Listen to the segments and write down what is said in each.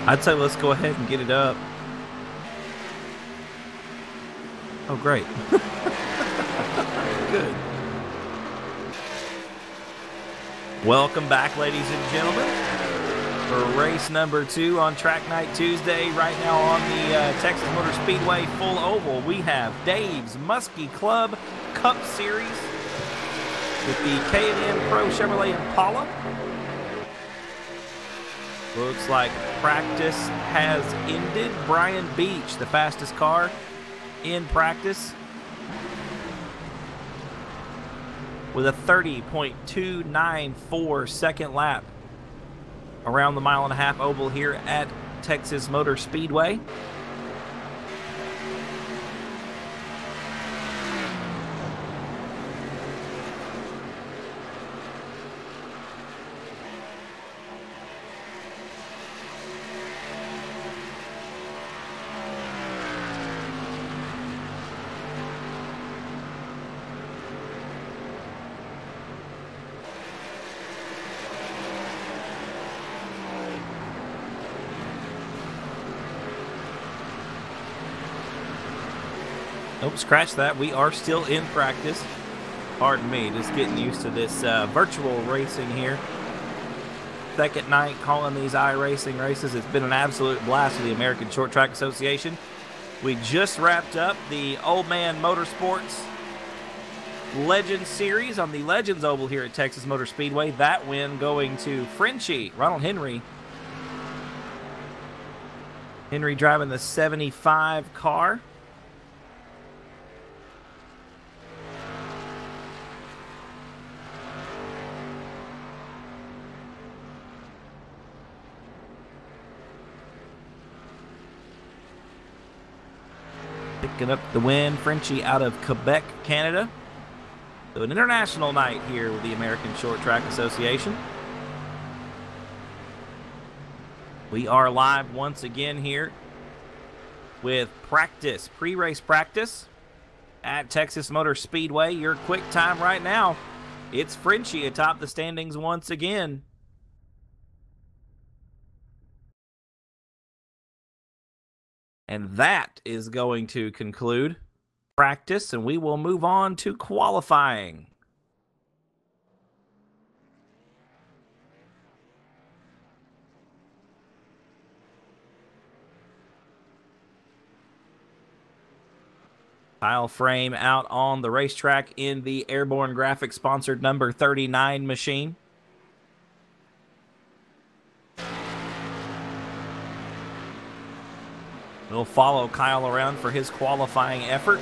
I'd say let's go ahead and get it up. Oh, great. Good. Welcome back, ladies and gentlemen, for race number 2 on Track Night Tuesday. Right now on the Texas Motor Speedway full oval, we have Dave's Musky Club Cup Series with the K&N Pro Chevrolet Impala. Looks like practice has ended. Brian Beach, the fastest car in practice, with a 30.294 second lap around the mile-and-a-half oval here at Texas Motor Speedway. Nope, scratch that. We are still in practice. Pardon me, just getting used to this virtual racing here. Second night calling these iRacing races. It's been an absolute blast with the American Short Track Association. We just wrapped up the Old Man Motorsports Legends Series on the Legends Oval here at Texas Motor Speedway. That win going to Frenchie, Ronald Henry. Henry driving the 75 car. Picking up the win, Frenchie out of Quebec, Canada. So an international night here with the American Short Track Association. We are live once again here with practice, pre-race practice at Texas Motor Speedway. Your quick time right now, it's Frenchie atop the standings once again. And that is going to conclude practice, and we will move on to qualifying. Tile frame out on the racetrack in the Airborne Graphics sponsored number 39 machine. We'll follow Kyle around for his qualifying effort.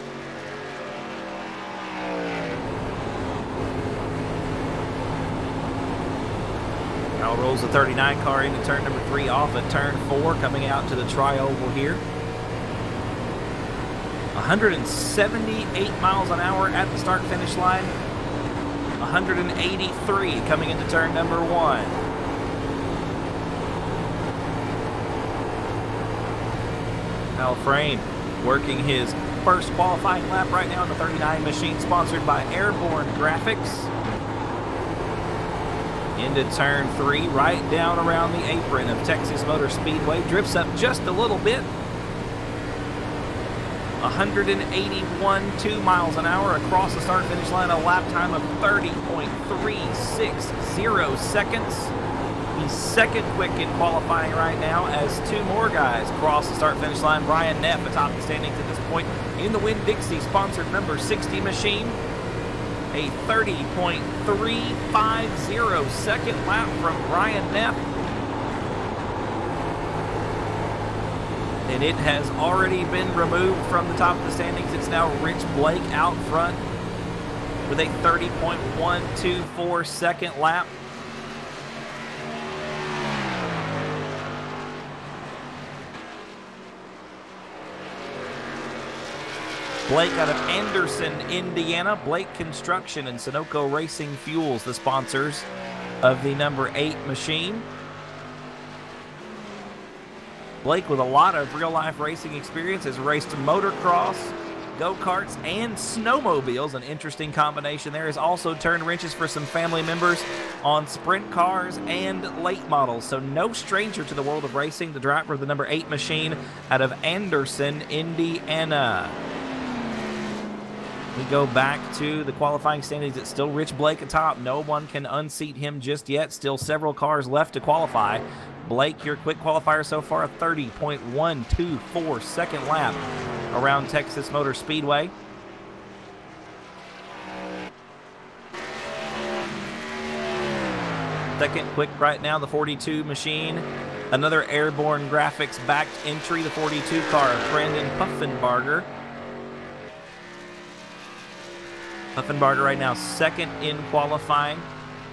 Kyle rolls the 39 car into turn number 3 off at turn 4, coming out to the tri-oval here. 178 miles an hour at the start-finish line. 183 coming into turn number 1. Kyle Frame working his first qualifying lap right now in the 39 machine, sponsored by Airborne Graphics. Into turn 3, right down around the apron of Texas Motor Speedway. Drifts up just a little bit. 181.2 miles an hour across the start-finish line, a lap time of 30.360 seconds. He's second quick in qualifying right now as 2 more guys cross the start-finish line. Brian Neff atop the standings at this point in the Winn-Dixie sponsored number 60 machine. A 30.350 second lap from Brian Neff. And it has already been removed from the top of the standings. It's now Rich Blake out front with a 30.124 second lap. Blake out of Anderson, Indiana. Blake Construction and Sunoco Racing Fuels, the sponsors of the number 8 machine. Blake, with a lot of real-life racing experience, has raced motocross, go-karts, and snowmobiles. An interesting combination there. Has also turned wrenches for some family members on sprint cars and late models. So no stranger to the world of racing, the driver of the number 8 machine out of Anderson, Indiana. We go back to the qualifying standings. It's still Rich Blake atop. No one can unseat him just yet. Still several cars left to qualify. Blake, your quick qualifier so far, a 30.124 second lap around Texas Motor Speedway. Second quick right now, the 42 machine. Another Airborne Graphics backed entry, the 42 car of Brandon Puffenbarger. Puffenbarger right now second in qualifying.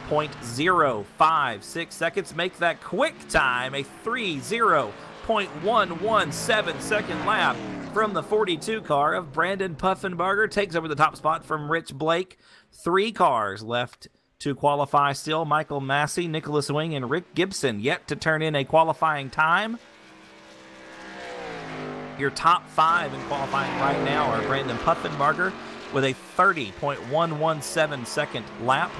0.056 seconds. Make that quick time a 30.117 second lap from the 42 car of Brandon Puffenbarger. Takes over the top spot from Rich Blake. 3 cars left to qualify still. Michael Massey, Nicholas Wing, and Rick Gibson yet to turn in a qualifying time. Your top 5 in qualifying right now are Brandon Puffenbarger with a 30.117 second lap.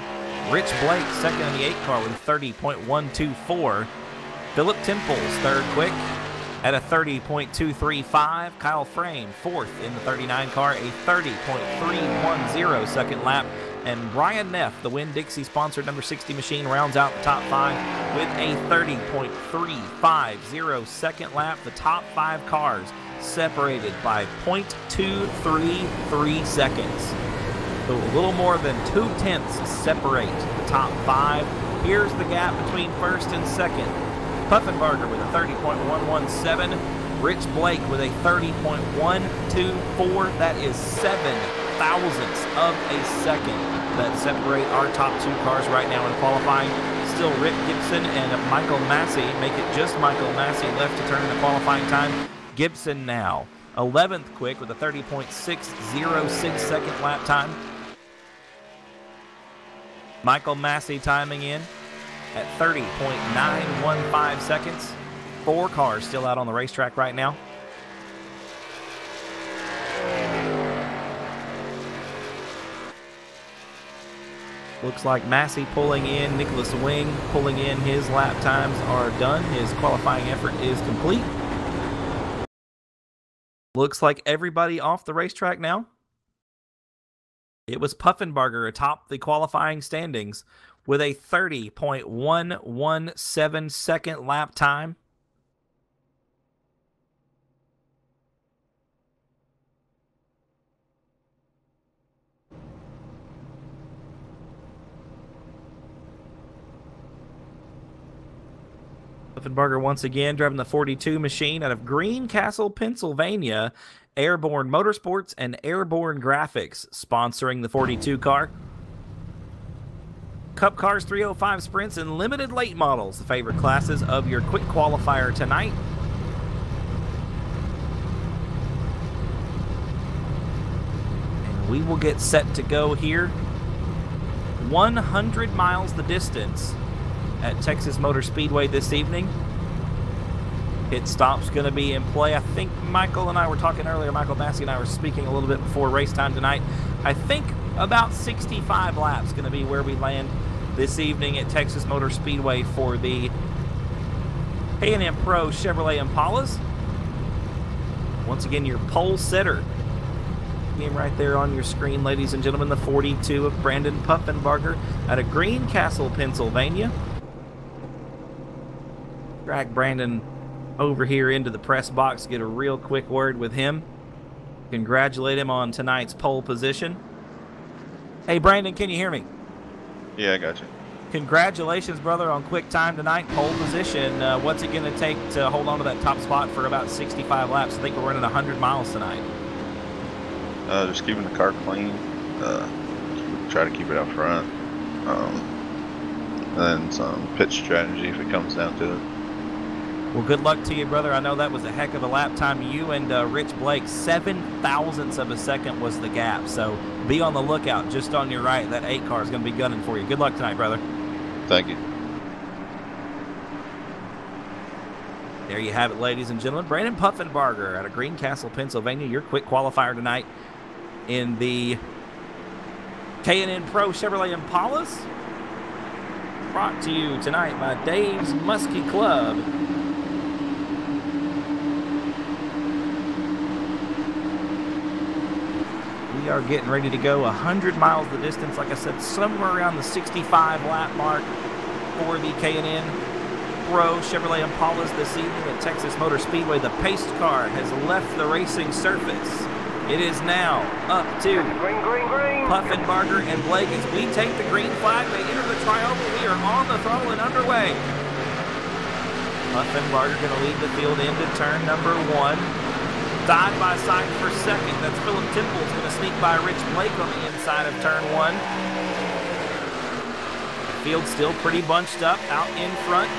Rich Blake, second in the 8 car with a 30.124. Philip Temples, third quick at a 30.235. Kyle Frame, fourth in the 39 car, a 30.310 second lap. And Brian Neff, the Winn-Dixie sponsored number 60 machine, rounds out the top 5 with a 30.350 second lap. The top 5 cars separated by 0.233 seconds. So a little more than 2/10 separate the top 5. Here's the gap between first and second. Puffenbarger with a 30.117. Rich Blake with a 30.124. That is 7 thousandths of a second that separate our top 2 cars right now in qualifying. Still Rick Gibson and Michael Massey make it just Michael Massey left to turn in the qualifying time. Gibson now 11th quick with a 30.606 second lap time. Michael Massey timing in at 30.915 seconds. 4 cars still out on the racetrack right now. Looks like Massey pulling in, Nicholas Wing pulling in. His lap times are done. His qualifying effort is complete. Looks like everybody off the racetrack now. It was Puffenbarger atop the qualifying standings with a 30.117 second lap time. Puffenbarger once again driving the 42 machine out of Greencastle, Pennsylvania. Airborne Motorsports and Airborne Graphics sponsoring the 42 car. Cup Cars 305 Sprints and limited late models, the favorite classes of your quick qualifier tonight. And we will get set to go here. 100 miles the distance at Texas Motor Speedway this evening. Pit stop's going to be in play. I think Michael and I were talking earlier. Michael Massey and I were speaking a little bit before race time tonight. I think about 65 laps going to be where we land this evening at Texas Motor Speedway for the A&M Pro Chevrolet Impalas. Once again, your pole setter. Game right there on your screen, ladies and gentlemen. The 42 of Brandon Puffenbarger out of Greencastle, Pennsylvania. Drag Brandon over here into the press box, get a real quick word with him. Congratulate him on tonight's pole position. Hey, Brandon, can you hear me? Yeah, I got you. Congratulations, brother, on quick time tonight, pole position. What's it going to take to hold on to that top spot for about 65 laps? I think we're running 100 miles tonight. Just keeping the car clean. Try to keep it out front. And then some pitch strategy if it comes down to it. Well, good luck to you, brother. I know that was a heck of a lap time. You and Rich Blake, 7 thousandths of a second was the gap. So be on the lookout just on your right. That 8 car is going to be gunning for you. Good luck tonight, brother. Thank you. There you have it, ladies and gentlemen. Brandon Puffenbarger out of Greencastle, Pennsylvania, your quick qualifier tonight in the K&N Pro Chevrolet Impalas. Brought to you tonight by Dave's Musky Club. We are getting ready to go 100 miles the distance, like I said, somewhere around the 65 lap mark for the K&N Pro Chevrolet Impalas this evening at Texas Motor Speedway. The pace car has left the racing surface. It is now up to Puffenbarger and Blake as we take the green flag. They enter the trioval. We are on the throttle and underway. Puffenbarger going to lead the field into turn number 1. Side by side for second. That's Philip Temple's going to sneak by Rich Blake on the inside of turn 1. Field still pretty bunched up out in front.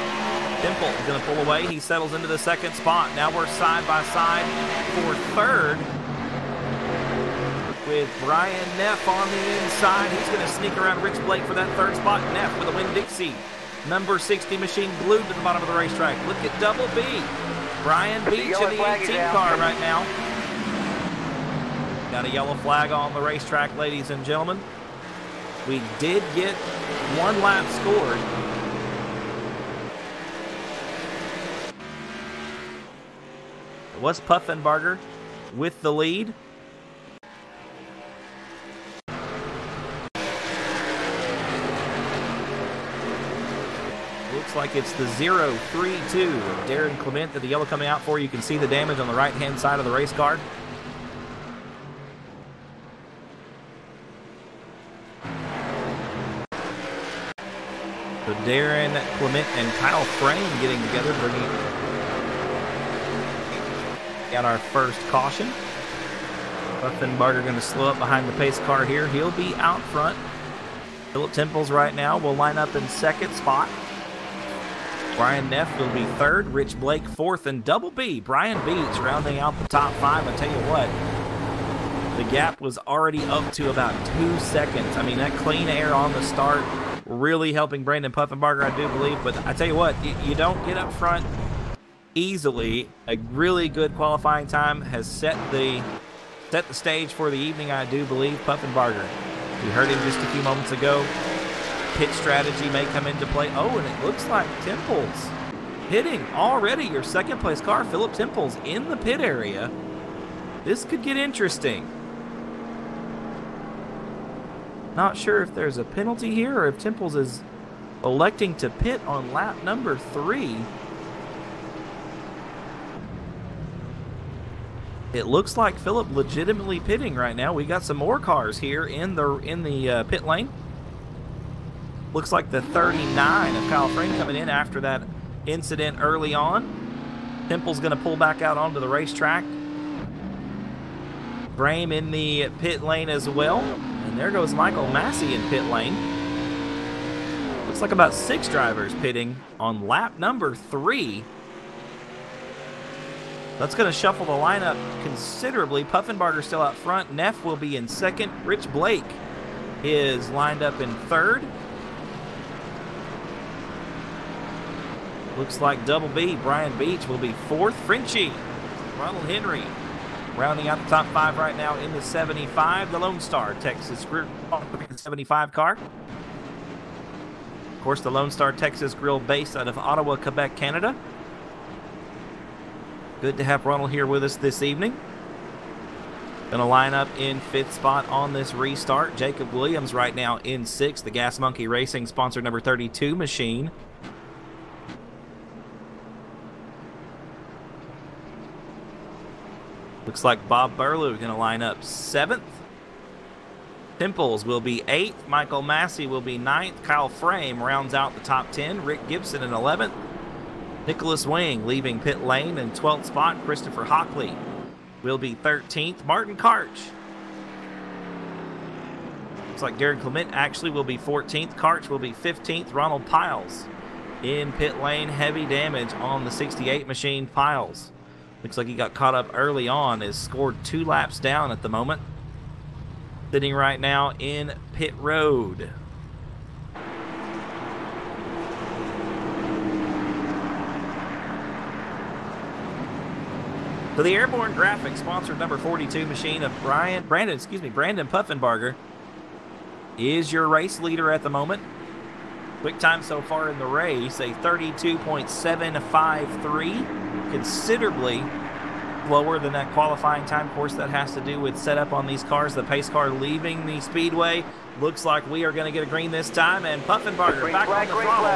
Temple is going to pull away. He settles into the second spot. Now we're side by side for third with Brian Neff on the inside. He's going to sneak around Rich Blake for that third spot. Neff with a Winn-Dixie number 60 machine glued to the bottom of the racetrack. Look at Double B. Brian Beach in the 18 car right now. Got a yellow flag on the racetrack, ladies and gentlemen. We did get 1 lap scored. It was Puffenbarger with the lead. Looks like it's the 0-3-2 of Darren Clement that the yellow coming out for. You can see the damage on the right-hand side of the race card. So Darren Clement and Kyle Frame getting together, bringing out our first caution. Puffenbarger going to slow up behind the pace car here. He'll be out front. Philip Temples right now will line up in second spot. Brian Neff will be third, Rich Blake fourth, and Double B, Brian Beach, rounding out the top 5. I tell you what, the gap was already up to about 2 seconds. I mean, that clean air on the start really helping Brandon Puffenbarger, I do believe. But I tell you what, you don't get up front easily. A really good qualifying time has set the stage for the evening, I do believe. Puffenbarger, we heard him just a few moments ago. Pit strategy may come into play. Oh, and it looks like Temples hitting already. Your second place car, Philip Temples, in the pit area. This could get interesting. Not sure if there's a penalty here or if Temples is electing to pit on lap number 3. It looks like Philip legitimately pitting right now. We got some more cars here in the pit lane. Looks like the 39 of Kyle Frame coming in after that incident early on. Temple's going to pull back out onto the racetrack. Frame in the pit lane as well. And there goes Michael Massey in pit lane. Looks like about 6 drivers pitting on lap number 3. That's going to shuffle the lineup considerably. Puffenbarger still out front. Neff will be in second. Rich Blake is lined up in third. Looks like Double B, Brian Beach, will be fourth. Frenchie, Ronald Henry, rounding out the top 5 right now in the 75. The Lone Star Texas Grill 75 car. Of course, the Lone Star Texas Grill based out of Ottawa, Quebec, Canada. Good to have Ronald here with us this evening. Going to line up in 5th spot on this restart. Jacob Williams right now in 6th. The Gas Monkey Racing sponsor number 32 machine. Looks like Bob Burlew going to line up 7th. Temples will be 8th. Michael Massey will be 9th. Kyle Frame rounds out the top 10. Rick Gibson in 11th. Nicholas Wing leaving pit lane in 12th spot. Christopher Hockley will be 13th. Martin Karch. Looks like Darren Clement actually will be 14th. Karch will be 15th. Ronald Piles in pit lane. Heavy damage on the 68 machine. Piles looks like he got caught up early on. Is scored 2 laps down at the moment. Sitting right now in pit road. So the Airborne Graphics sponsored number 42 machine of Brandon Puffenbarger is your race leader at the moment. Quick time so far in the race, a 32.753, considerably lower than that qualifying time. Of course, that has to do with setup on these cars. The pace car leaving the speedway. Looks like we are going to get a green this time, and Puffenbarger back on the throttle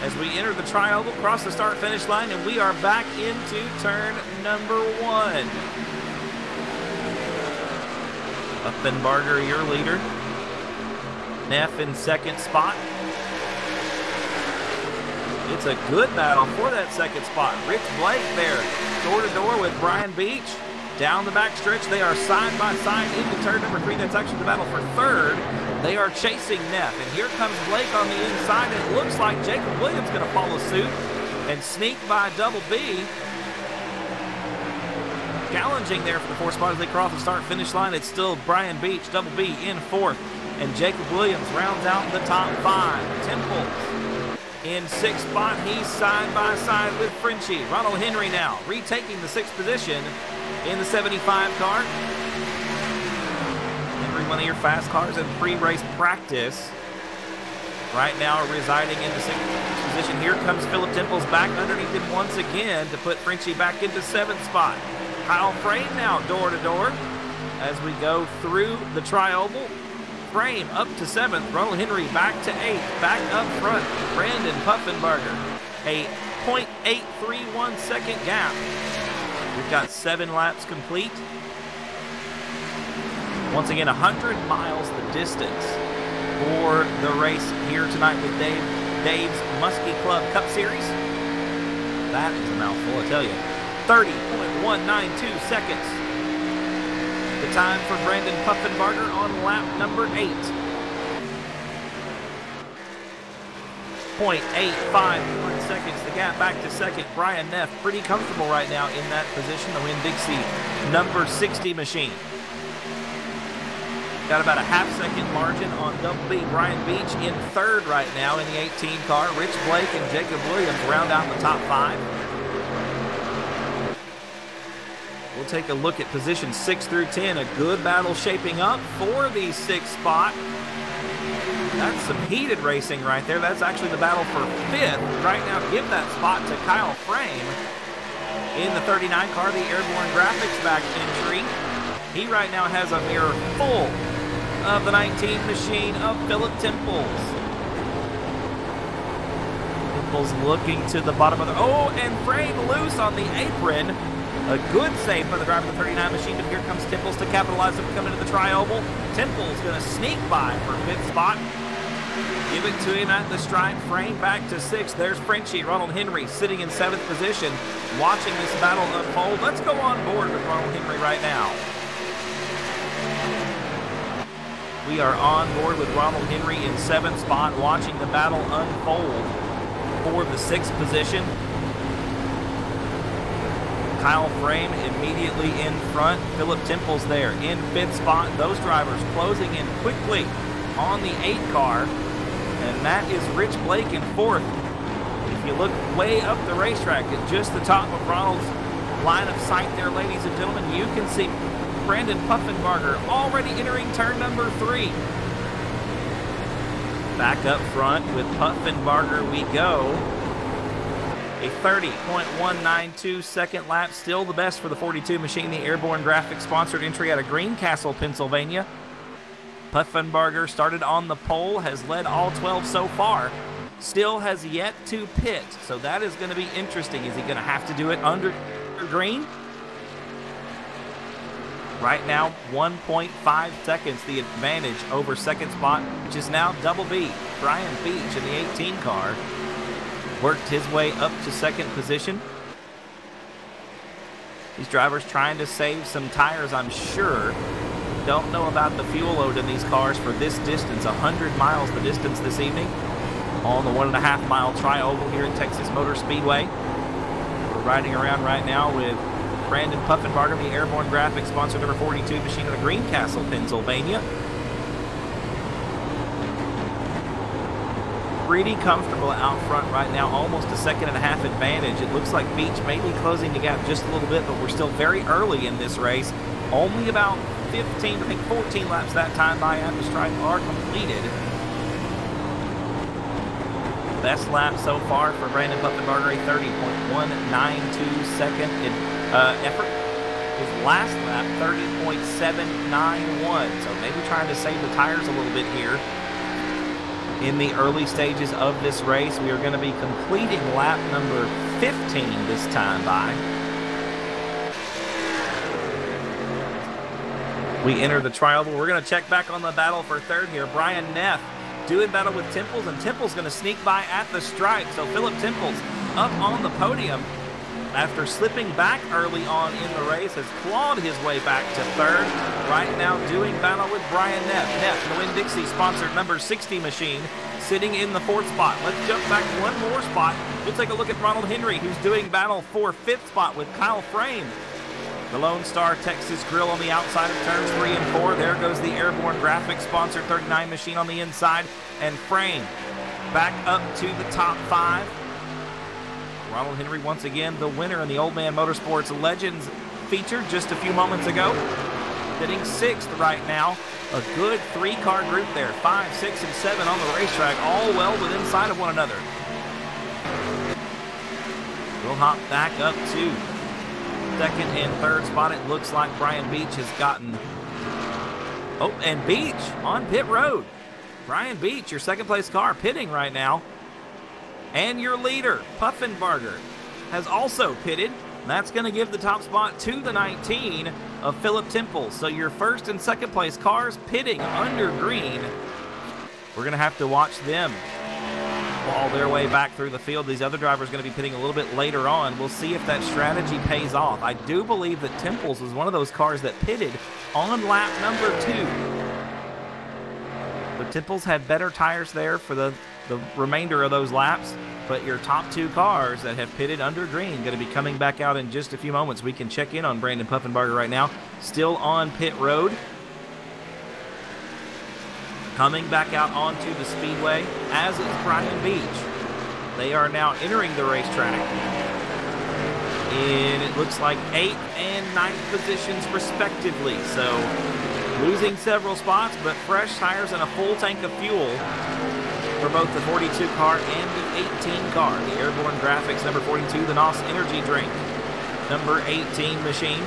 as we enter the tri-oval, cross the start-finish line, and we are back into turn number 1. Puffenbarger, your leader. Neff in second spot. It's a good battle for that second spot. Rich Blake there, door-to-door with Brian Beach. Down the back stretch, they are side by side into turn number 3. That's actually the battle for third. They are chasing Neff, and here comes Blake on the inside. It looks like Jacob Williams going to follow suit and sneak by Double B. Challenging there for the 4th spot as they cross the start-finish line. It's still Brian Beach, Double B in 4th, and Jacob Williams rounds out the top 5. Temples in 6th spot. He's side by side with Frenchie. Ronald Henry now retaking the 6th position in the 75 car. Henry, one of your fast cars in pre-race practice. Right now residing in the 6th position. Here comes Philip Temples back underneath him once again to put Frenchie back into 7th spot. Kyle Frame now door to door as we go through the tri-oval. Frame up to 7th. Ronald Henry back to 8th. Back up front, Brandon Puffenbarger. A 0.831 second gap. We've got 7 laps complete. Once again, 100 miles the distance for the race here tonight with Dave's Musky Club Cup Series. That is a mouthful, I tell you. 30.192 seconds. The time for Brandon Puffenbarger on lap number 8. 0.851 seconds. The gap back to second. Brian Neff pretty comfortable right now in that position. The Winn-Dixie number 60 machine. Got about a half-second margin on Double B. Brian Beach in 3rd right now in the 18 car. Rich Blake and Jacob Williams round out the top 5. We'll take a look at positions 6 through 10. A good battle shaping up for the 6th spot. That's some heated racing right there. That's actually the battle for 5th. Right now, give that spot to Kyle Frame in the 39 car, the Airborne Graphics back entry. He right now has a mirror full of the 19 machine of Philip Temples. Temples looking to the bottom of the... Oh, and Frame loose on the apron. A good save by the driver of the 39 machine, but here comes Temples to capitalize and come into the tri-oval. Temples going to sneak by for 5th spot. Give it to him at the stripe. Frame back to 6th. There's Frenchie. Ronald Henry sitting in 7th position, watching this battle unfold. Let's go on board with Ronald Henry right now. We are on board with Ronald Henry in 7th spot, watching the battle unfold for the 6th position. Kyle Frame immediately in front. Philip Temples there in 5th spot. Those drivers closing in quickly on the 8 car. And that is Rich Blake in 4th. If you look way up the racetrack at just the top of Ronald's line of sight there, ladies and gentlemen, you can see Brandon Puffenbarger already entering turn number 3. Back up front with Puffenbarger we go. A 30.192 second lap, still the best for the 42 machine, the Airborne Graphics sponsored entry out of Greencastle, Pennsylvania. Puffenbarger started on the pole, has led all 12 so far, still has yet to pit, so that is going to be interesting. Is he going to have to do it under green? Right now, 1.5 seconds the advantage over second spot, which is now Double B. Brian Beach in the 18 car worked his way up to 2nd position. These drivers trying to save some tires, I'm sure. Don't know about the fuel load in these cars for this distance. 100 miles the distance this evening on the 1.5 mile tri-oval here at Texas Motor Speedway. We're riding around right now with Brandon Puffenbarger, the Airborne Graphics sponsor number 42 machine out of Greencastle, Pennsylvania. pretty comfortable out front right now, almost a second and a half advantage. It looks like Beach may be closing the gap just a little bit, but we're still very early in this race. Only about 15, I think 14 laps that time by at the stripe are completed. Best lap so far for Brandon Puffenbarger, a 30.192 second effort. His last lap, 30.791. So maybe trying to save the tires a little bit here. In the early stages of this race, we are going to be completing lap number 15 this time by. We enter the trial, but we're going to check back on the battle for third here. Brian Neff doing battle with Temples, and Temples going to sneak by at the stripe. So Philip Temples up on the podium after slipping back early on in the race, has clawed his way back to third. Right now doing battle with Brian Neff. Neff, the Winn-Dixie sponsored number 60 machine, sitting in the fourth spot. Let's jump back one more spot. We'll take a look at Ronald Henry, who's doing battle for fifth spot with Kyle Frame. The Lone Star Texas Grill on the outside of turns 3 and 4. There goes the Airborne Graphics sponsored 39 machine on the inside. And Frame back up to the top 5. Ronald Henry once again the winner in the Old Man Motorsports Legends feature just a few moments ago. Sitting 6th right now. A good 3-car group there. 5, 6, and 7 on the racetrack, all well within sight of one another. We'll hop back up to second and third spot. It looks like Brian Beach has gotten... Oh, and Beach on pit road. Brian Beach, your second place car, pitting right now. And your leader, Puffenbarger, has also pitted. That's going to give the top spot to the 19 of Philip Temples. So your first and second place cars pitting under green. We're going to have to watch them claw their way back through the field. These other drivers are going to be pitting a little bit later on. We'll see if that strategy pays off. I do believe that Temples was one of those cars that pitted on lap number 2. But Temples had better tires there for the remainder of those laps. But your top 2 cars that have pitted under green going to be coming back out in just a few moments. We can check in on Brandon Puffenbarger right now. Still on pit road. Coming back out onto the speedway, as is Brian Beach. They are now entering the racetrack. And it looks like 8th and 9th positions respectively. So losing several spots, but fresh tires and a full tank of fuel for both the 42 car and the 18 car. The Airborne Graphics number 42, the NOS Energy Drink number 18 machine.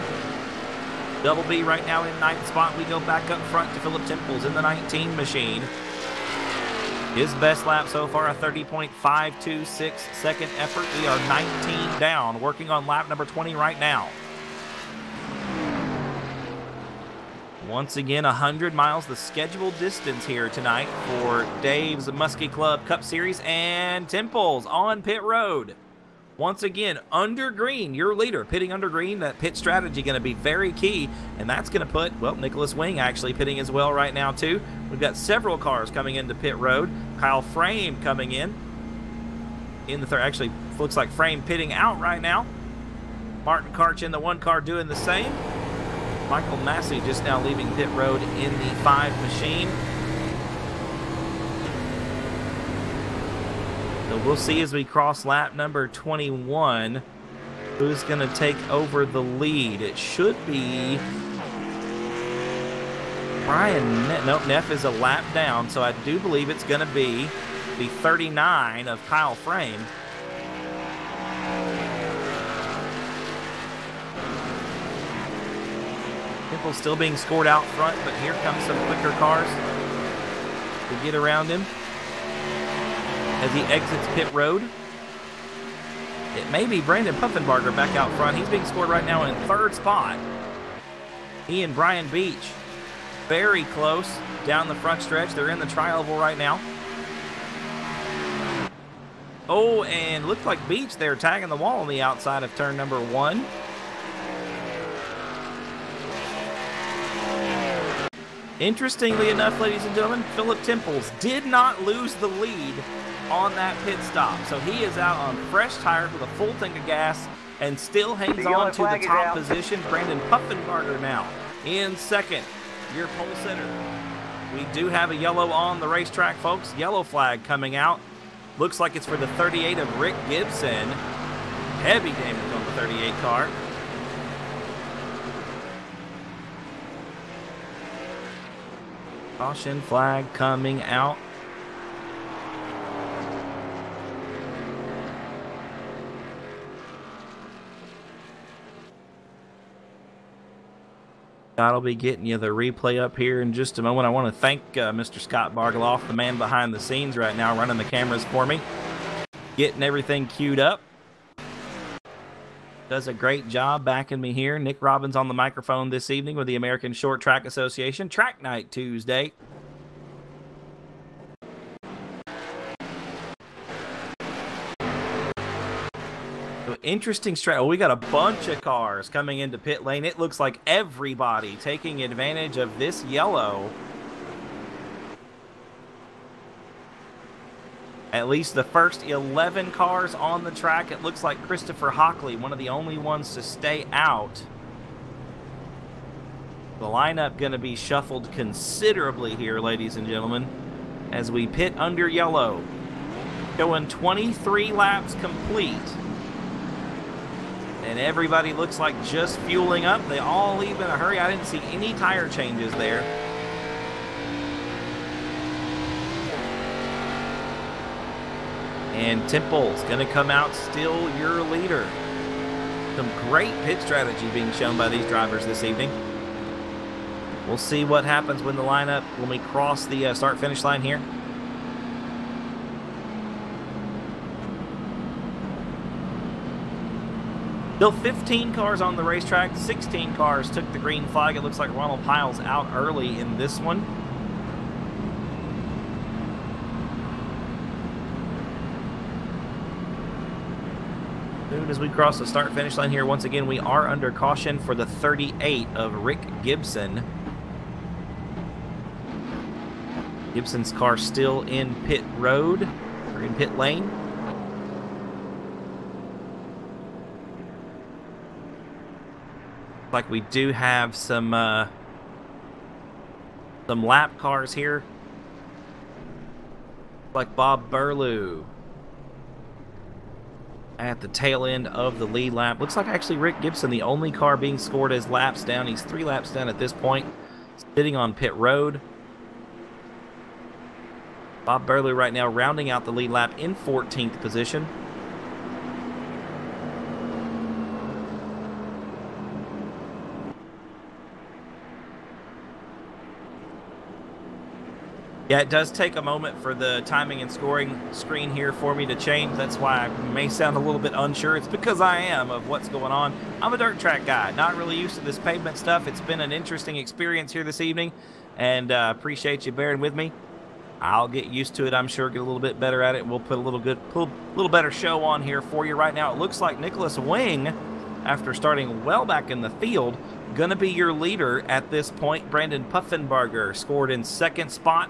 Double B right now in 9th spot. We go back up front to Philip Temples in the 19 machine. His best lap so far, a 30.526 second effort. We are 19 down, working on lap number 20 right now. Once again, 100 miles, the scheduled distance here tonight for Dave's Musky Club Cup Series, and Temples on pit road. Once again, under green, your leader, pitting under green. That pit strategy going to be very key, and that's going to put, well, Nicholas Wing actually pitting as well right now, too. We've got several cars coming into pit road. Kyle Frame coming in the third. Actually, looks like Frame pitting out right now. Martin Karch in the 1 car doing the same. Michael Massey just now leaving pit road in the 5 machine. So we'll see as we cross lap number 21 who's going to take over the lead. It should be Brian Neff. Nope, Neff is a lap down, so I do believe it's going to be the 39 of Kyle Frame. Temple still being scored out front, but here comes some quicker cars to get around him as he exits pit road. It may be Brandon Puffenbarger back out front. He's being scored right now in 3rd spot. He and Brian Beach very close down the front stretch. They're in the tri-oval right now. Oh, and looked like Beach there tagging the wall on the outside of turn number 1. Interestingly enough, ladies and gentlemen, Philip Temples did not lose the lead on that pit stop. So he is out on fresh tires with a full tank of gas and still hangs on to the top position. Brandon Puffenbarger now in 2nd. Your pole sitter. We do have a yellow on the racetrack, folks. Yellow flag coming out Looks like it's for the 38 of Rick Gibson. Heavy damage on the 38 car. Caution flag coming out. I'll be getting you the replay up here in just a moment. I want to thank Mr. Scott Bargeloff, the man behind the scenes right now, running the cameras for me, getting everything queued up. Does a great job backing me here. Nick Robbins on the microphone this evening with the American Short Track Association. Track Night Tuesday. Interesting strat. Oh, we got a bunch of cars coming into pit lane. It looks like everybody taking advantage of this yellow. At least the first 11 cars on the track. It looks like Christopher Hockley, one of the only ones to stay out. The lineup going to be shuffled considerably here, ladies and gentlemen, as we pit under yellow. Going 23 laps complete. And everybody looks like just fueling up. They all leave in a hurry. I didn't see any tire changes there. And Temple's going to come out still your leader. Some great pit strategy being shown by these drivers this evening. We'll see what happens when we cross the start-finish line here. Still 15 cars on the racetrack. 16 cars took the green flag. It looks like Ronald Piles out early in this one. Soon as we cross the start-finish line here, once again, we are under caution for the 38 of Rick Gibson. Gibson's car still in pit road, or in pit lane. Like we do have some lap cars here, like Bob Burlew at the tail end of the lead lap. Looks like actually Rick Gibson, the only car being scored as laps down. He's 3 laps down at this point, sitting on pit road. Bob Burlew right now rounding out the lead lap in 14th position. Yeah, it does take a moment for the timing and scoring screen here for me to change. That's why I may sound a little bit unsure. It's because I am of what's going on. I'm a dirt track guy, not really used to this pavement stuff. It's been an interesting experience here this evening, and appreciate you bearing with me. I'll get used to it, I'm sure, get a little bit better at it. We'll put a little better show on here for you right now. It looks like Nicholas Wing, after starting well back in the field, going to be your leader at this point. Brandon Puffenbarger scored in 2nd spot.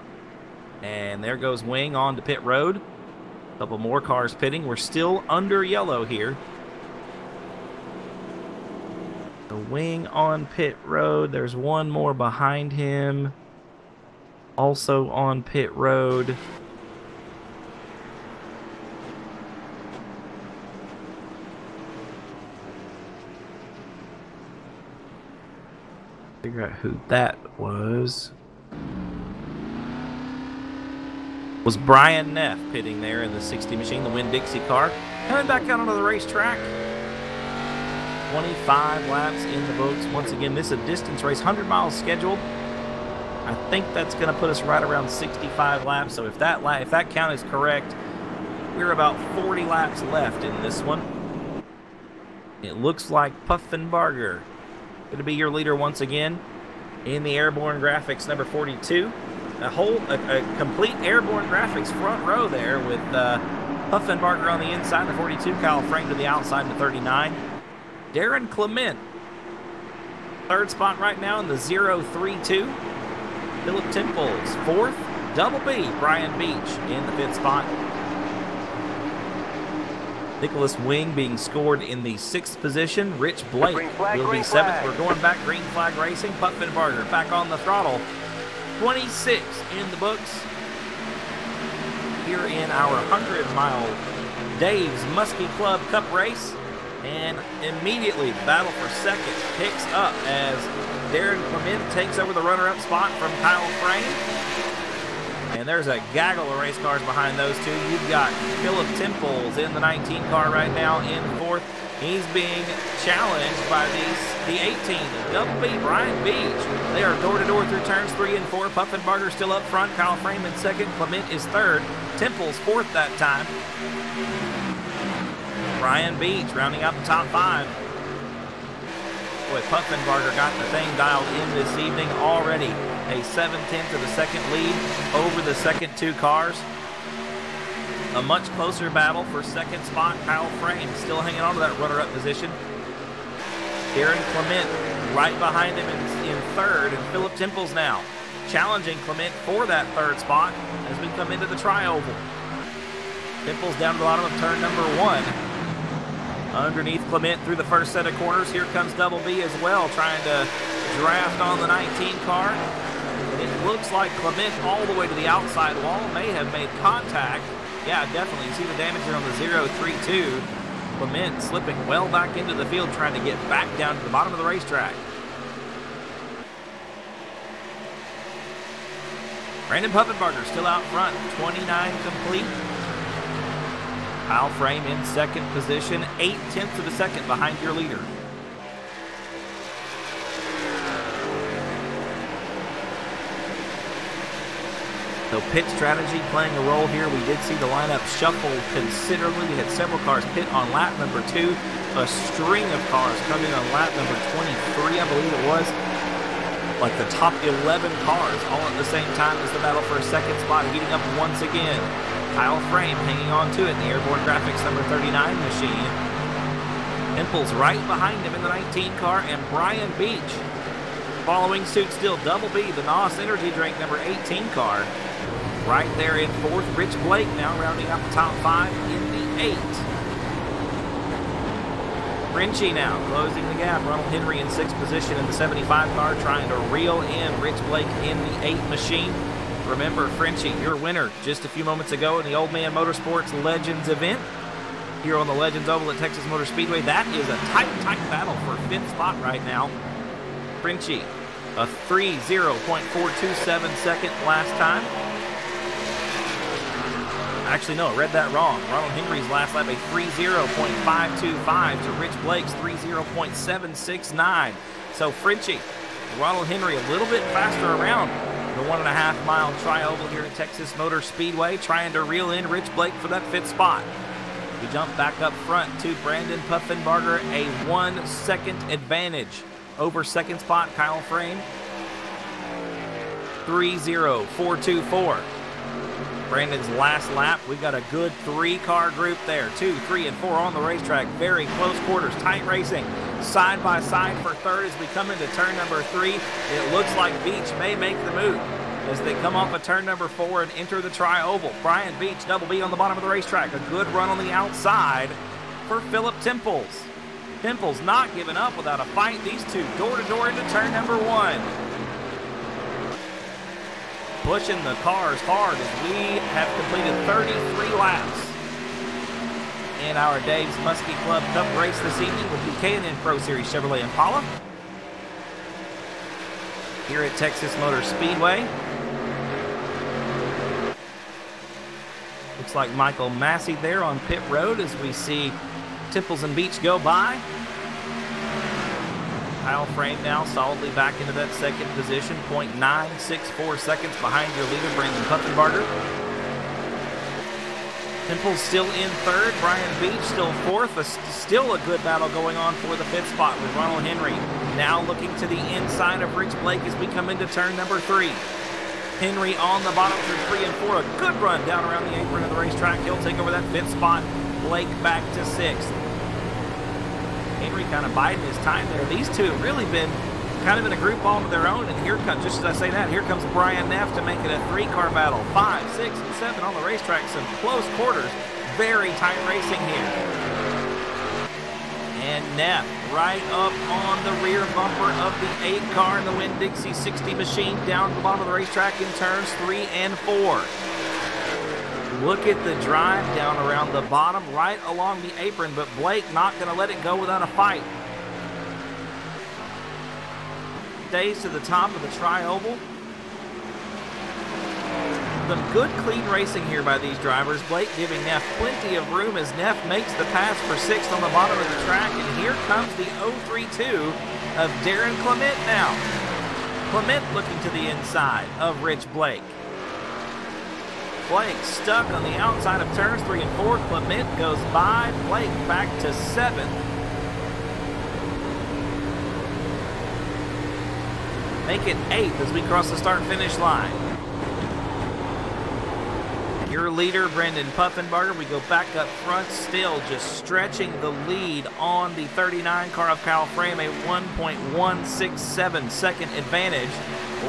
And there goes Wing on to pit road. A couple more cars pitting. We're still under yellow here. The Wing on pit road. There's one more behind him. Also on pit road. Figure out who that was. Was Brian Neff pitting there in the 60 machine, the Winn-Dixie car. Coming back out onto the racetrack. 25 laps in the books. Once again, this is a distance race, 100 miles scheduled. I think that's going to put us right around 65 laps. So if that count is correct, we're about 40 laps left in this one. It looks like Puffenbarger going to be your leader once again in the Airborne Graphics number 42. A complete Airborne Graphics front row there with Puffenbarger on the inside, the 42, Kyle Frank to the outside, the 39. Darren Clement, 3rd spot right now in the 032. Philip Temples, 4th. Double B, Brian Beach in the 5th spot. Nicholas Wing being scored in the 6th position. Rich Blake will be 7th. We're going back, green flag racing. Puffenbarger back on the throttle. 26 in the books. here in our 100-mile Dave's Musky Club Cup race. And immediately, the battle for second picks up as Darren Clement takes over the runner-up spot from Kyle Frame. And there's a gaggle of race cars behind those two. You've got Philip Temples in the 19 car right now in fourth. He's being challenged by the 18, Double B, Brian Beach. They are door-to-door through turns 3 and 4. Puffenbarger still up front. Kyle Frame in second. Clement is third. Temples fourth that time. Brian Beach rounding out the top 5. Boy, Puffenbarger got the thing dialed in this evening already. A 7/10 of the second lead over the second 2 cars. A much closer battle for second spot. Kyle Frame still hanging on to that runner-up position. Darren Clement right behind him in third, and Philip Temples now challenging Clement for that third spot as we come into the tri-oval. Temples down to the bottom of turn number 1. Underneath Clement through the first set of corners. Here comes Double B as well, trying to draft on the 19 car. It looks like Clement all the way to the outside wall may have made contact. Yeah, definitely. You see the damage here on the 0-3-2. Clement slipping well back into the field, trying to get back down to the bottom of the racetrack. Brandon Puffenbarger still out front, 29 complete. Kyle Frame in second position, 8/10 of a second behind your leader. So pit strategy playing a role here. We did see the lineup shuffle considerably. We had several cars pit on lap number 2. A string of cars coming on lap number 23, I believe it was. Like the top 11 cars all at the same time as the battle for a second spot heating up once again. Kyle Frame hanging on to it in the Airborne Graphics number 39 machine. Temples right behind him in the 19 car, and Brian Beach following suit still. Double B, the NOS Energy Drink number 18 car. Right there in fourth. Rich Blake now rounding out the top 5 in the 8. Frenchie now closing the gap. Ronald Henry in 6th position in the 75 car, trying to reel in Rich Blake in the 8 machine. Remember, Frenchie, your winner just a few moments ago in the Old Man Motorsports Legends event here on the Legends Oval at Texas Motor Speedway. That is a tight battle for 5th spot right now. Frenchie, a 3:0.427 second last time. Actually, no, I read that wrong. Ronald Henry's last lap, a 3:0.525 to Rich Blake's 3:0.769. So Frenchie, Ronald Henry a little bit faster around the 1.5-mile tri-oval here at Texas Motor Speedway, trying to reel in Rich Blake for that 5th spot. We jump back up front to Brandon Puffenbarger, a 1-second advantage over second spot Kyle Frame. 3:0.424. Brandon's last lap. We've got a good 3-car group there. 2, 3, and 4 on the racetrack. Very close quarters. Tight racing. Side by side for third as we come into turn number 3. It looks like Beach may make the move as they come off of turn number 4 and enter the tri-oval. Brian Beach, Double B on the bottom of the racetrack. A good run on the outside for Philip Temples. Temples not giving up without a fight. These two door-to-door into turn number 1. Pushing the cars hard as we have completed 33 laps in our Dave's Musky Club Cup race this evening with the K&N Pro Series Chevrolet Impala here at Texas Motor Speedway. Looks like Michael Massey there on pit road as we see Temples and Beach go by. Kyle Frame now solidly back into that second position, 0.964 seconds behind your leader, Brandon Puffenbarger. Temples still in third, Brian Beach still fourth. Still a good battle going on for the 5th spot with Ronald Henry now looking to the inside of Rich Blake as we come into turn number 3. Henry on the bottom through 3 and 4. A good run down around the apron of the racetrack. He'll take over that 5th spot. Blake back to 6th. Henry kind of biding his time there. These two have really been kind of in a group all of their own, and here comes, just as I say that, here comes Brian Neff to make it a 3-car battle. 5, 6, and 7 on the racetrack. Some close quarters. Very tight racing here. And Neff right up on the rear bumper of the 8-car in the Winn-Dixie 60 machine down to the bottom of the racetrack in turns 3 and 4. Look at the drive down around the bottom, right along the apron, but Blake not going to let it go without a fight. Stays to the top of the tri-oval. Some good, clean racing here by these drivers. Blake giving Neff plenty of room as Neff makes the pass for 6th on the bottom of the track, and here comes the 032 of Darren Clement now. Clement looking to the inside of Rich Blake. Blake stuck on the outside of turns 3 and 4. Clement goes by. Blake back to 7th. Make it 8th as we cross the start-finish line. Your leader, Brendan Puffenbarger. We go back up front, still just stretching the lead on the 39 car of Kyle Frame, a 1.167 second advantage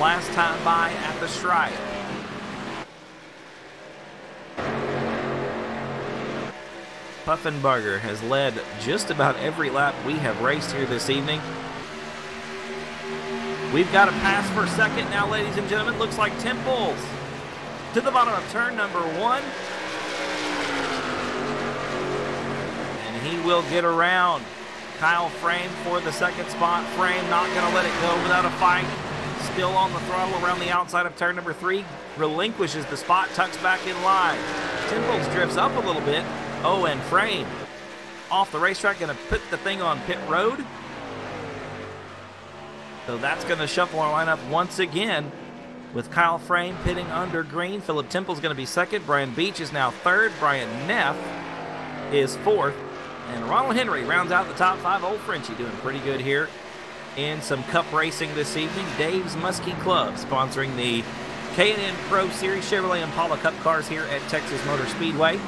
last time by at the stripe. Puffenbarger has led just about every lap we have raced here this evening. We've got a pass for 2nd now, ladies and gentlemen. Looks like Temples to the bottom of turn number 1. And he will get around Kyle Frame for the 2nd spot. Frame not going to let it go without a fight. Still on the throttle around the outside of turn number 3. Relinquishes the spot, tucks back in line. Temples drifts up a little bit. Oh, and Frame off the racetrack, going to put the thing on pit road. So that's going to shuffle our lineup once again with Kyle Frame pitting under green. Philip Temple's going to be 2nd. Brian Beach is now 3rd. Brian Neff is 4th. And Ronald Henry rounds out the top 5. Old Frenchie doing pretty good here in some cup racing this evening. Dave's Musky Club sponsoring the K&N Pro Series Chevrolet Impala Cup cars here at Texas Motor Speedway.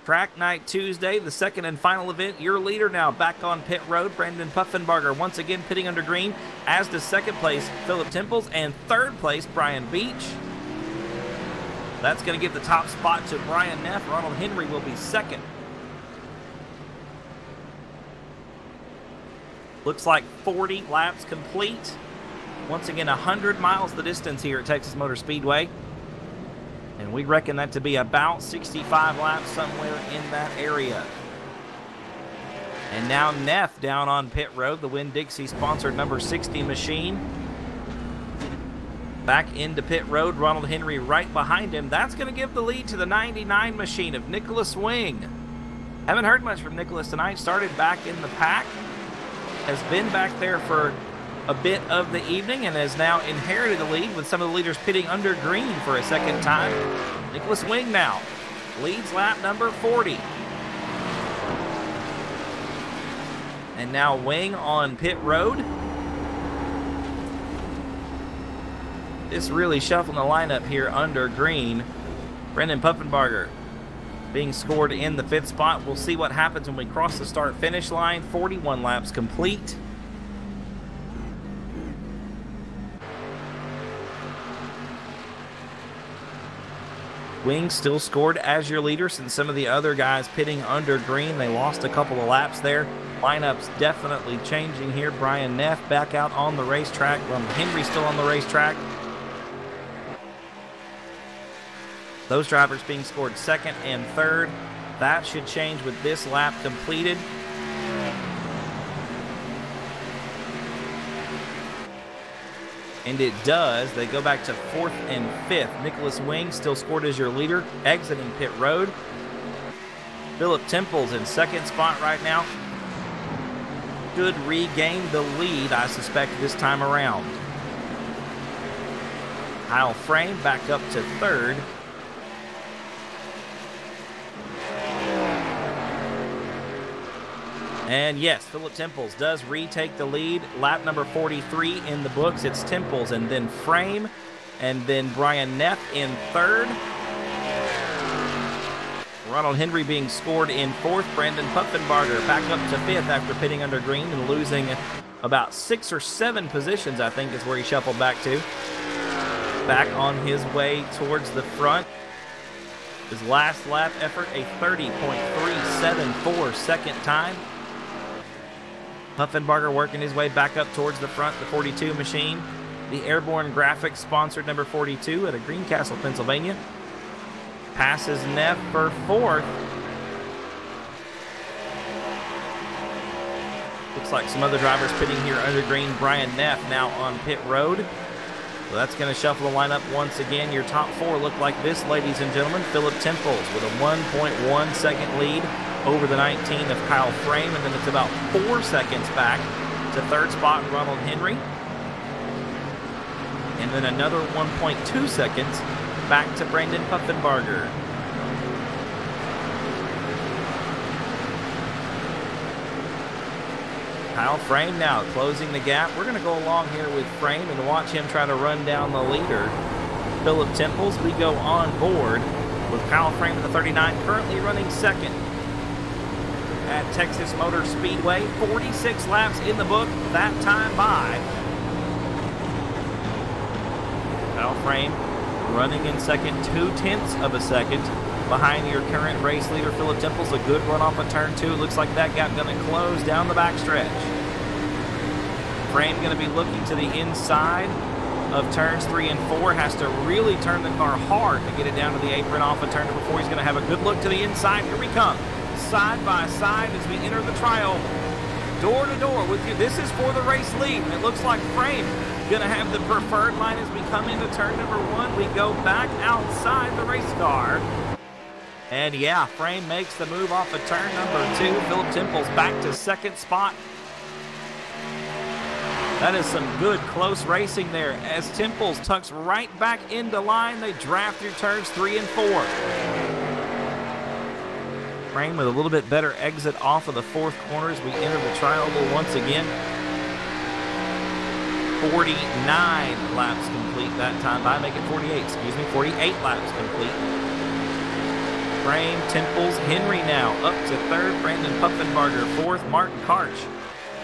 Track night Tuesday, the 2nd and final event. Your leader now back on pit road, Brendan Puffenbarger, once again pitting under green, as does 2nd place Philip Temples, and 3rd place Brian Beach. That's going to give the top spot to Brian Neff. Ronald Henry will be 2nd. Looks like 40 laps complete. Once again, 100 miles the distance here at Texas Motor Speedway. And we reckon that to be about 65 laps somewhere in that area. And now Neff down on pit road, the Winn-Dixie sponsored number 60 machine. Back into pit road, Ronald Henry right behind him. That's going to give the lead to the 99 machine of Nicholas Wing. Haven't heard much from Nicholas tonight. Started back in the pack. Has been back there for a bit of the evening and has now inherited the lead with some of the leaders pitting under green for a 2nd time. Nicholas Wing now leads lap number 40. And now Wing on pit road. This really shuffling the lineup here under green. Brendan Puffenbarger being scored in the 5th spot. We'll see what happens when we cross the start-finish line. 41 laps complete. Wing still scored as your leader since some of the other guys pitting under green. They lost a couple of laps there. Lineup's definitely changing here. Brian Neff back out on the racetrack. Ronald Henry still on the racetrack. Those drivers being scored 2nd and 3rd. That should change with this lap completed. And it does. They go back to 4th and 5th. Nicholas Wing still scored as your leader, exiting pit road. Philip Temples in 2nd spot right now. Should regain the lead, I suspect, this time around. Kyle Frame back up to 3rd. And yes, Philip Temples does retake the lead. Lap number 43 in the books. It's Temples and then Frame and then Brian Neff in 3rd. Ronald Henry being scored in 4th. Brendan Puffenbarger back up to 5th after pitting under green and losing about 6 or 7 positions, I think is where he shuffled back to. Back on his way towards the front. His last lap effort, a 30.374 second time. Puffenbarger working his way back up towards the front, the 42 machine. The Airborne Graphics sponsored number 42 out of Greencastle, Pennsylvania. Passes Neff for fourth. Looks like some other drivers pitting here under green. Brian Neff now on pit road. So that's going to shuffle the lineup once again. Your top four look like this, ladies and gentlemen. Philip Temples with a 1.1 second lead over the 19 of Kyle Frame, and then it's about 4 seconds back to third spot Ronald Henry. And then another 1.2 seconds back to Brandon Puffenbarger. Kyle Frame now closing the gap. We're going to go along here with Frame and watch him try to run down the leader, Philip Temples. We go on board with Kyle Frame in the 39, currently running second at Texas Motor Speedway. 46 laps in the book that time by. Kyle Frame running in second, 0.2 of a second behind your current race leader, Philip Temples. A good run off of turn 2. Looks like that gap going to close down the backstretch. Frame going to be looking to the inside of turns 3 and 4. Has to really turn the car hard to get it down to the apron off of turn number 4. He's going to have a good look to the inside. Here we come, side by side as we enter the trioval. Door to door with you. This is for the race lead. It looks like Frame going to have the preferred line as we come into turn number 1. We go back outside the race car. And yeah, Frame makes the move off of turn number 2. Philip Temples back to second spot. That is some good close racing there as Temples tucks right back into line. They draft through turns 3 and 4. Frame with a little bit better exit off of the 4th corner as we enter the trioval once again. 49 laps complete that time by. Make it 48, excuse me, 48 laps complete. Frame, Temples, Henry now up to 3rd. Brandon Puffenbarger 4th. Martin Karch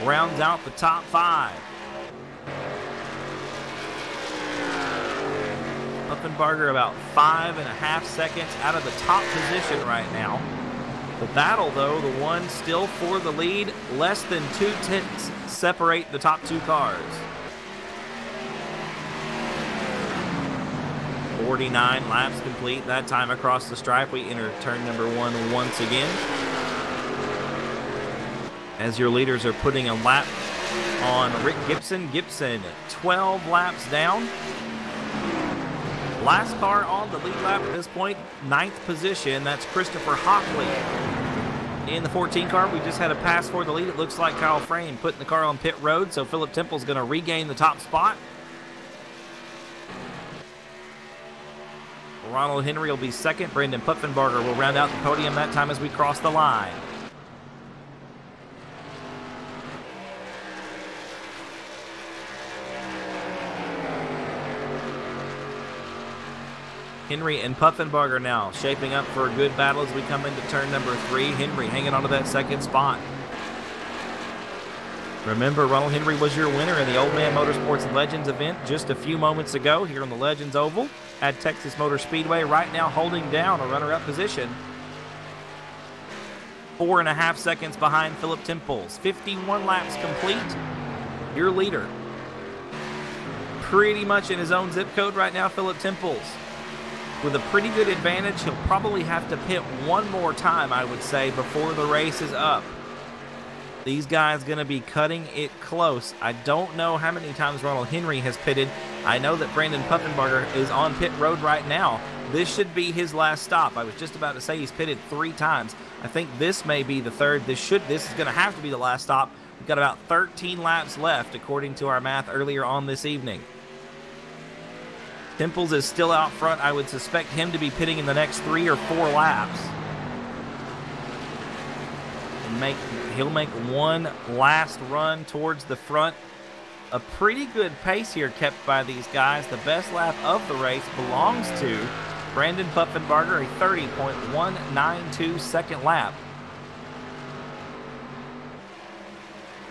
rounds out the top 5. Puffenbarger about 5.5 seconds out of the top position right now. The battle, though, the one still for the lead. Less than 0.2 separate the top 2 cars. 49 laps complete that time across the stripe. We enter turn number 1 once again. As your leaders are putting a lap on Rick Gibson. Gibson 12 laps down. Last car on the lead lap at this point, 9th position. That's Christopher Hockley. In the 14 car, we just had a pass for the lead. It looks like Kyle Frame putting the car on pit road, so Philip Temple's going to regain the top spot. Ronald Henry will be second. Brandon Puffenbarger will round out the podium that time as we cross the line. Henry and Puffenbarger now shaping up for a good battle as we come into turn number 3. Henry hanging on to that second spot. Remember, Ronald Henry was your winner in the Old Man Motorsports Legends event just a few moments ago here on the Legends Oval at Texas Motor Speedway. Right now holding down a runner-up position. 4.5 seconds behind Philip Temples. 51 laps complete. Your leader. Pretty much in his own zip code right now, Philip Temples. With a pretty good advantage. He'll probably have to pit one more time, I would say, before the race is up. These guys going to be cutting it close. I don't know how many times Ronald Henry has pitted. I know that Brandon Puffenbarger is on pit road right now. This should be his last stop. I was just about to say he's pitted 3 times. I think this may be the 3rd. This is going to have to be the last stop. We've got about 13 laps left according to our math earlier on this evening. Temples is still out front. I would suspect him to be pitting in the next 3 or 4 laps. He'll make one last run towards the front. A pretty good pace here kept by these guys. The best lap of the race belongs to Brandon Puffenbarger, a 30.192 second lap.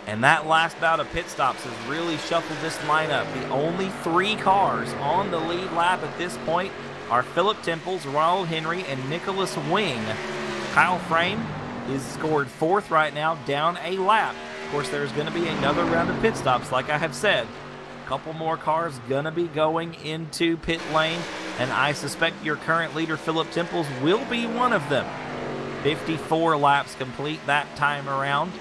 And that last bout of pit stops has really shuffled this lineup. The only 3 cars on the lead lap at this point are Philip Temples, Ronald Henry, and Nicholas Wing. Kyle Frame is scored 4th right now, down a lap. Of course, there's going to be another round of pit stops, like I have said. A couple more cars going to be going into pit lane. and I suspect your current leader, Philip Temples, will be one of them. 54 laps complete that time around.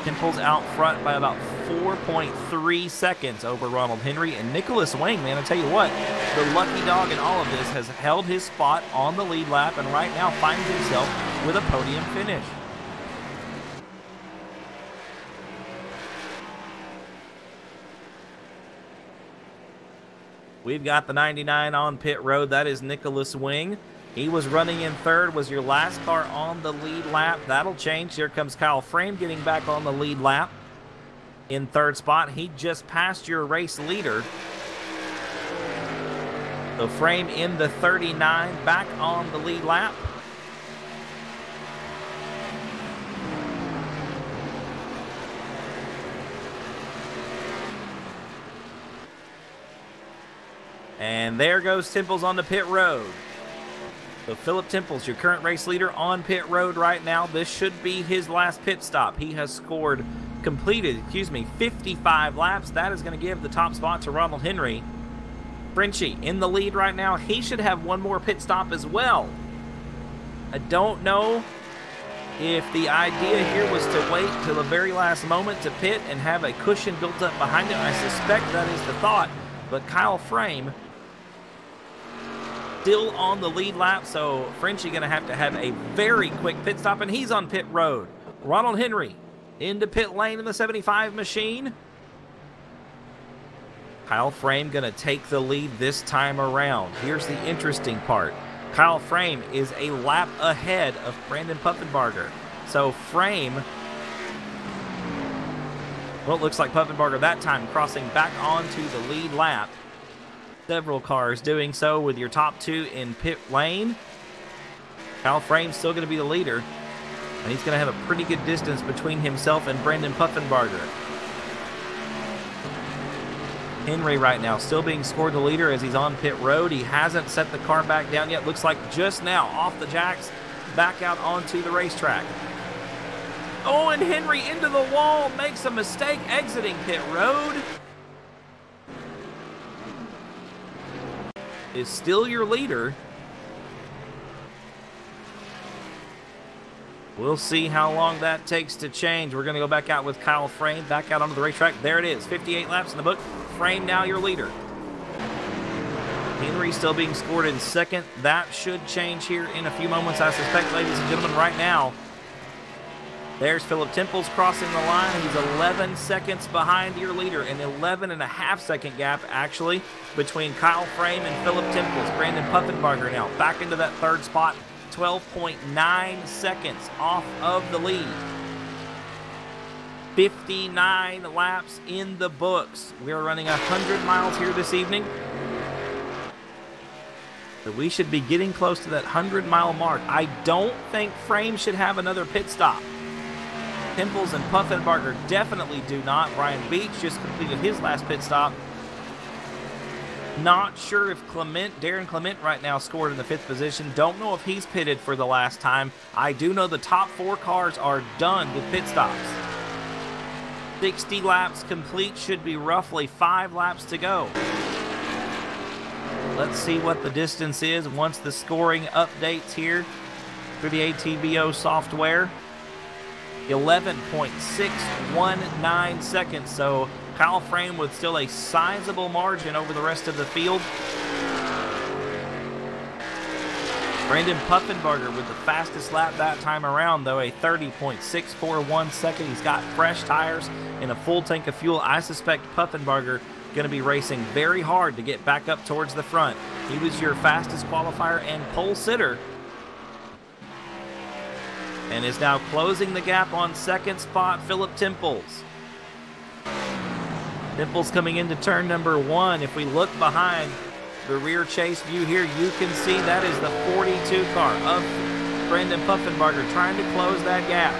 Temples out front by about 4.3 seconds over Ronald Henry. And Nicholas Wang, man, I tell you what, the lucky dog in all of this has held his spot on the lead lap and right now finds himself with a podium finish. We've got the 99 on pit road. That is Nicholas Wing. He was running in third, was your last car on the lead lap. That'll change. Here comes Kyle Frame getting back on the lead lap. In third spot, he just passed your race leader. So Frame in the 39, back on the lead lap. And there goes Temples on the pit road. So Philip Temples, your current race leader on pit road right now. This should be his last pit stop. He has completed 55 laps. That is going to give the top spot to Ronald Henry. Frenchie in the lead right now. He should have one more pit stop as well. I don't know if the idea here was to wait till the very last moment to pit and have a cushion built up behind it. I suspect that is the thought. But Kyle Frame still on the lead lap, so Frenchie going to have a very quick pit stop, and he's on pit road. Ronald Henry into pit lane in the 75 machine. Kyle Frame going to take the lead this time around. Here's the interesting part. Kyle Frame is a lap ahead of Brandon Puffenbarger. So Frame, well, it looks like Puffenbarger that time crossing back onto the lead lap. Several cars doing so with your top two in pit lane. Kyle Frame's still going to be the leader, and he's going to have a pretty good distance between himself and Brandon Puffenbarger. Henry right now still being scored the leader as he's on pit road. He hasn't set the car back down yet. Looks like just now off the jacks, back out onto the racetrack. Oh, and Henry into the wall, makes a mistake exiting pit road. Is still your leader. We'll see how long that takes to change. We're going to go back out with Kyle Frame, back out onto the racetrack. There it is, 58 laps in the book. Frame now your leader. Henry still being scored in second. That should change here in a few moments, I suspect, ladies and gentlemen. Right now, there's Philip Temples crossing the line. He's 11 seconds behind your leader, an 11.5-second gap, actually, between Kyle Frame and Philip Temples. Brandon Puffenbarger now back into that third spot, 12.9 seconds off of the lead. 59 laps in the books. We are running 100 miles here this evening. So we should be getting close to that 100-mile mark. I don't think Frame should have another pit stop. Temples and Puffenbarger definitely do not. Brian Beach just completed his last pit stop. Not sure if Darren Clement right now scored in the 5th position. Don't know if he's pitted for the last time. I do know the top 4 cars are done with pit stops. 60 laps complete, should be roughly 5 laps to go. Let's see what the distance is once the scoring updates here through the ATBO software. 11.619 seconds, so Kyle Frame with still a sizable margin over the rest of the field. Brandon Puffenbarger with the fastest lap that time around, though, a 30.641 second. He's got fresh tires and a full tank of fuel. I suspect Puffenbarger going to be racing very hard to get back up towards the front. He was your fastest qualifier and pole sitter, and is now closing the gap on second spot, Philip Temples. Temples coming into turn number 1. If we look behind the rear chase view here, you can see that is the 42 car of Brandon Puffenbarger trying to close that gap.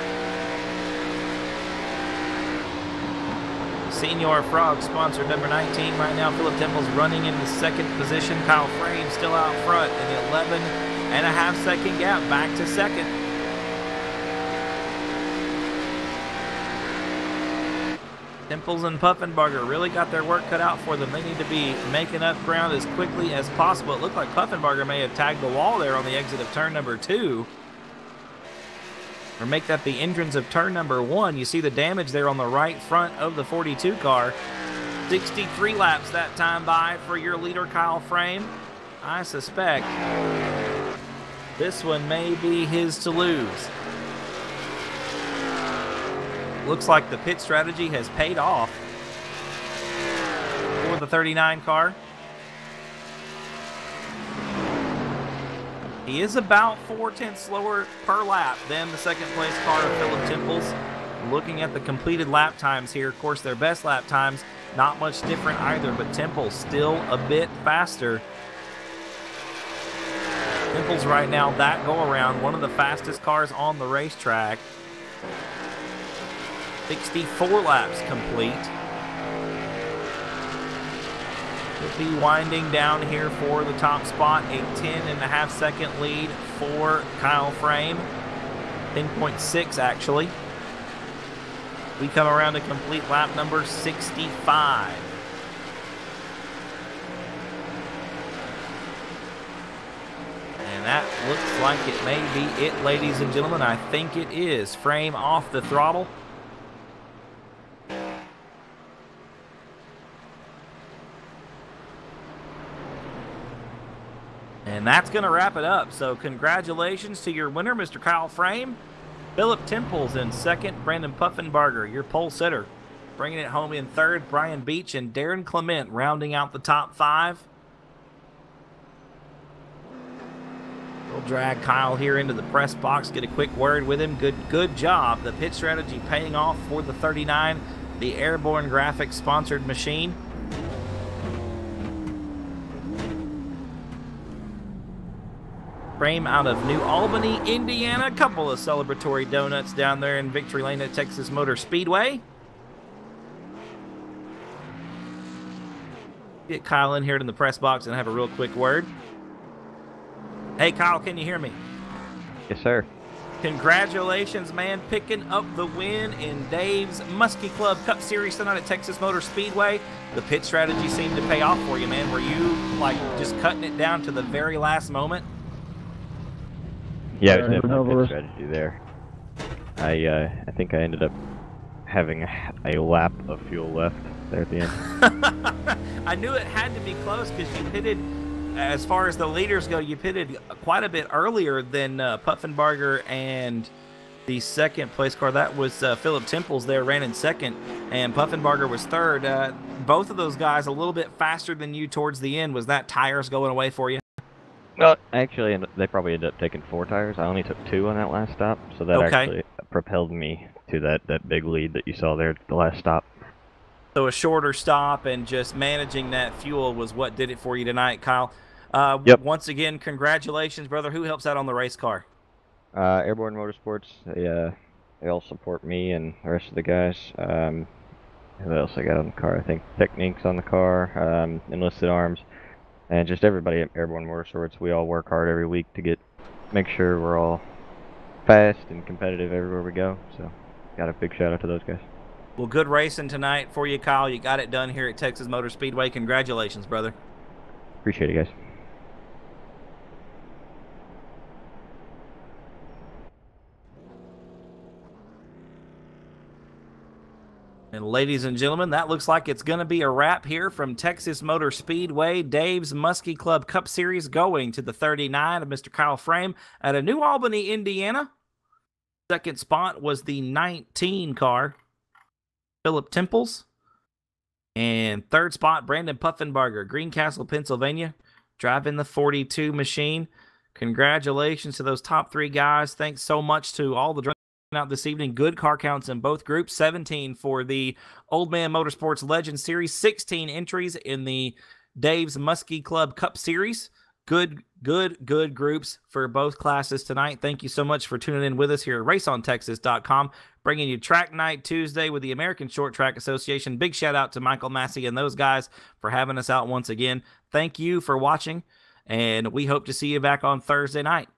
Senior Frog sponsored number 19 right now. Philip Temples running in the 2nd position. Kyle Frame still out front in the 11.5-second gap back to 2nd. Temples and Puffenbarger really got their work cut out for them. They need to be making up ground as quickly as possible. It looked like Puffenbarger may have tagged the wall there on the exit of turn number 2. Or make that the entrance of turn number 1. You see the damage there on the right front of the 42 car. 63 laps that time by for your leader, Kyle Frame. I suspect this one may be his to lose. Looks like the pit strategy has paid off for the 39 car. He is about 4/10 slower per lap than the second place car of Philip Temples. Looking at the completed lap times here, of course, their best lap times, not much different either, but Temples still a bit faster. Temples right now, that go-around, one of the fastest cars on the racetrack. 64 laps complete. Could be winding down here for the top spot. A 10.5-second lead for Kyle Frame. 10.6 actually. We come around to complete lap number 65. And that looks like it may be it, ladies and gentlemen. I think it is. Frame off the throttle. And that's going to wrap it up. So congratulations to your winner, Mr. Kyle Frame. Philip Temples in second. Brandon Puffenbarger, your pole sitter. Bringing it home in third. Brian Beach and Darren Clement rounding out the top 5. We'll drag Kyle here into the press box, get a quick word with him. Good job. The pit strategy paying off for the 39, the Airborne Graphics sponsored machine. Frame out of New Albany, Indiana. A couple of celebratory donuts down there in Victory Lane at Texas Motor Speedway. Get Kyle in here in the press box and have a real quick word. Hey, Kyle, can you hear me? Yes, sir. Congratulations, man, picking up the win in Dave's Musky Club Cup Series tonight at Texas Motor Speedway. The pit strategy seemed to pay off for you, man. Were you, like, just cutting it down to the very last moment? Yeah, it was definitely a pit strategy there. I think I ended up having a lap of fuel left there at the end. I knew it had to be close because you pitted, as far as the leaders go, you pitted quite a bit earlier than Puffenbarger and the second place car. That was Philip Temples there, ran in second, and Puffenbarger was third. Both of those guys a little bit faster than you towards the end. Was that tires going away for you? Well, actually, they probably ended up taking 4 tires. I only took 2 on that last stop, so that actually propelled me to that big lead that you saw there at the last stop. So a shorter stop and just managing that fuel was what did it for you tonight, Kyle. Yep. Once again, congratulations, brother. Who helps out on the race car? Airborne Motorsports. They all support me and the rest of the guys. Who else I got on the car? I think Technique's on the car. Enlisted Arms. And just everybody at Airborne Motorsports, we all work hard every week to make sure we're all fast and competitive everywhere we go. So, got a big shout out to those guys. Well, good racing tonight for you, Kyle. You got it done here at Texas Motor Speedway. Congratulations, brother. Appreciate it, guys. And ladies and gentlemen, that looks like it's going to be a wrap here from Texas Motor Speedway. Dave's Musky Club Cup Series going to the 39 of Mr. Kyle Frame out of New Albany, Indiana. Second spot was the 19 car, Philip Temples. And third spot, Brandon Puffenbarger, Greencastle, Pennsylvania, driving the 42 machine. Congratulations to those top 3 guys. Thanks so much to all the out this evening. Good car counts in both groups. 17 for the Old Man Motorsports Legend Series. 16 entries in the Dave's Musky Club Cup Series. Good groups for both classes tonight. Thank you so much for tuning in with us here at RaceOnTexas.com, bringing you Track Night Tuesday with the American Short Track Association. Big shout out to Michael Massey and those guys for having us out once again. Thank you for watching, and we hope to see you back on Thursday night.